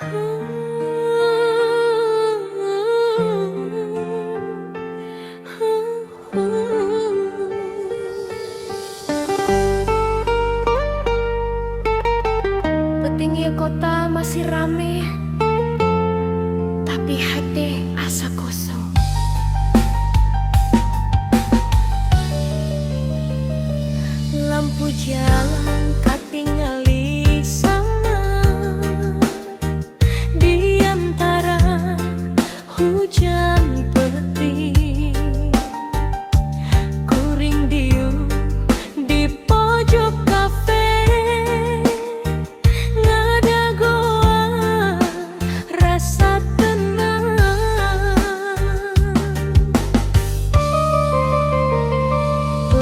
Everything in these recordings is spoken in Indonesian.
Petinggi kota masih rame, tapi hati asa kosong. Lampu jalan katingali sama di antara hujan petir. Kuring diu di pojok kafe, ngada goa rasa tenang.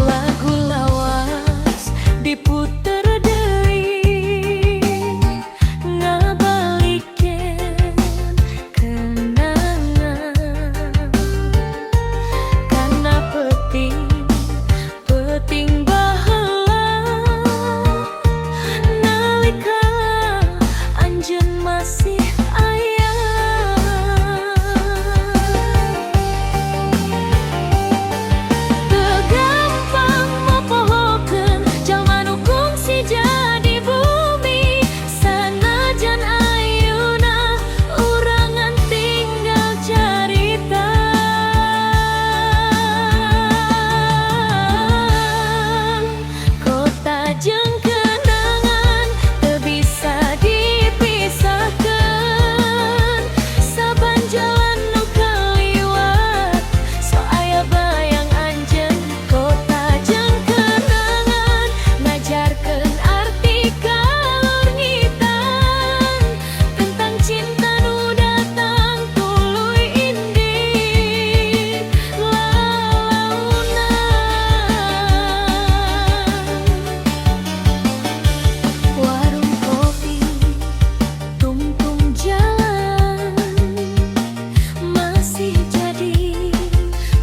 Lagu lawas diputer deui, ngabalikeun kenangan. Karena peting baheula, nalika anjeun masih aya. Teu gampang mopohokeun jalma nu kungsi jadi bumi, sanajan ayeuna urangan tinggal carita. Kota jeung kenangan teu bisa dipisahkeun, saban jalan nu kaliwat so aya bayang anjeun. Kota jeung kenangan ngajarkeun arti kalur ngitan, tentang cinta nu datang tuluy indik lalaunan. Warung kopi tungtung jalan masih jadi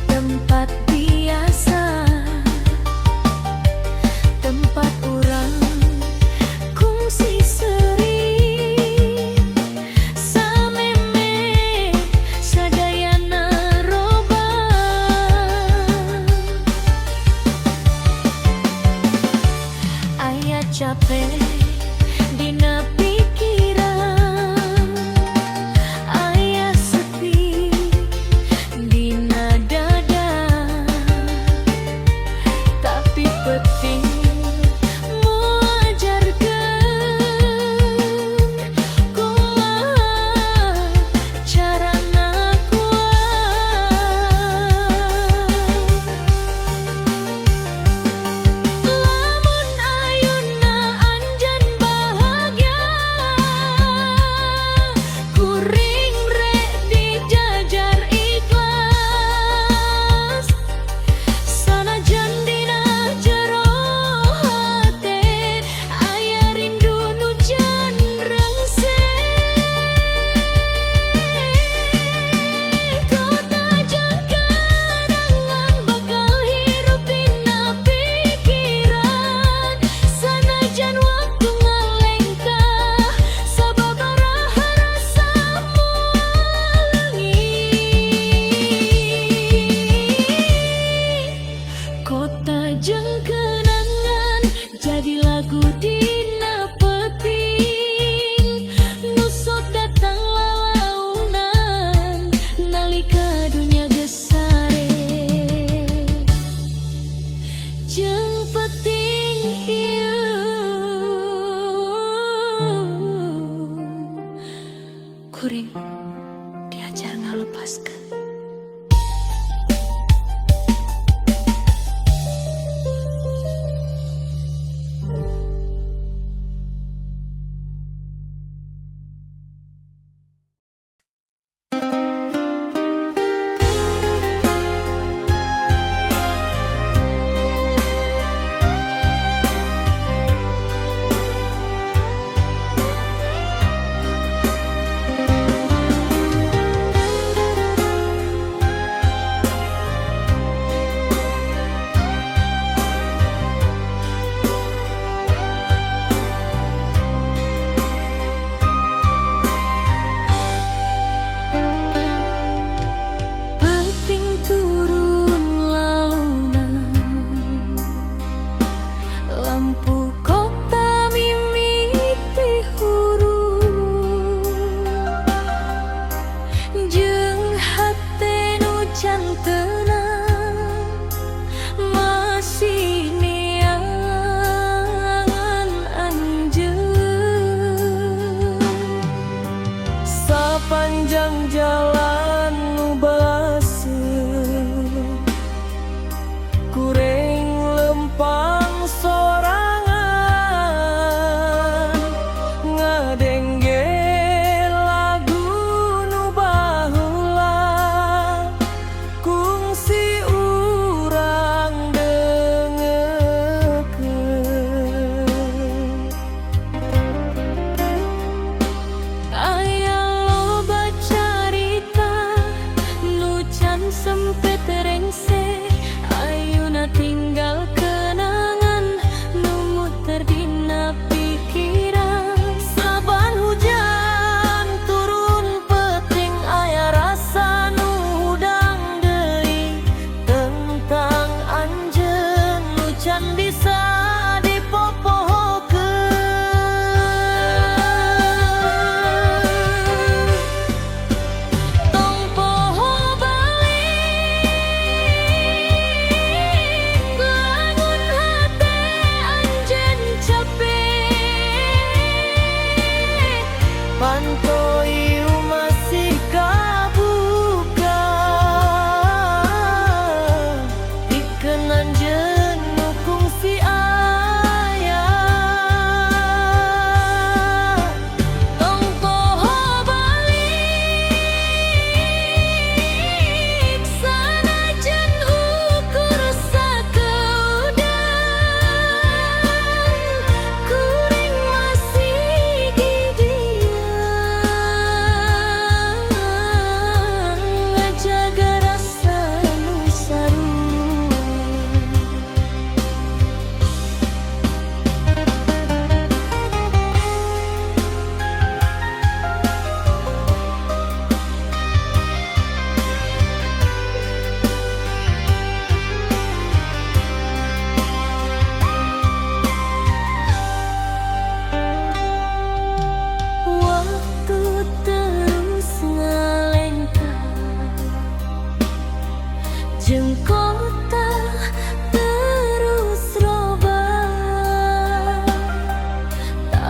tempat biasa, tempat urang kungsi sering, sameme sadayana roba. Aya capek dina pikiran, aya sepi dina dada, tapi penting muajarkeun kumaha carana kuat. Lamun ayeuna anjeun bahagia,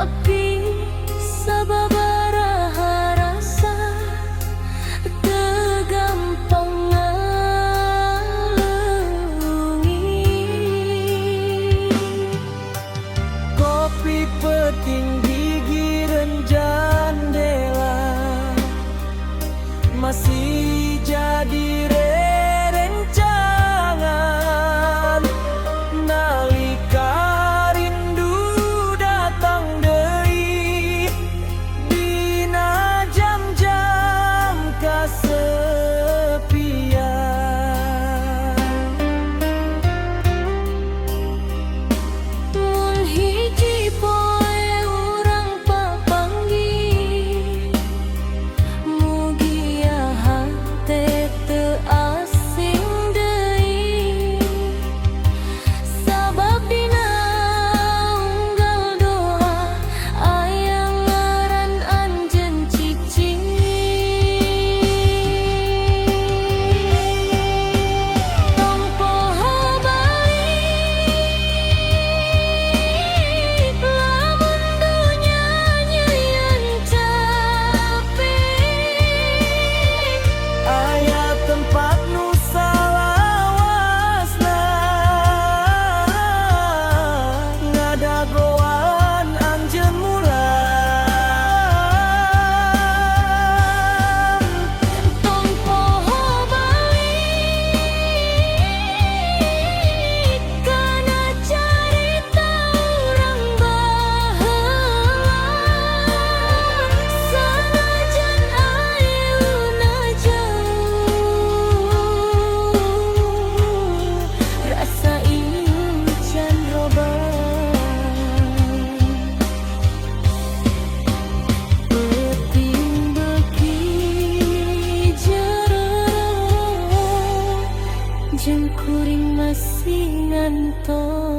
Tapi sababaraha rasa tegampang ngalungi. Kopi peting gigireun jandela masih jadi rerencangan nalika rindu datang deui dina jam-jam kasepian. Mun hiji poe urang papanggih, mugi hate teu asing deui. Sabab dina unggal doa aya ngaran anjeun cicing. Tong poho balik lamun dunya nyieun capek. Aya tempat nu salawasna ngadagoan anjeun mulan. Tong poho balik kana carita urang baheula. Sanajan ayeuna jauh, rasa ieu can robah. Peting beuki jeung kuring masih ngantos.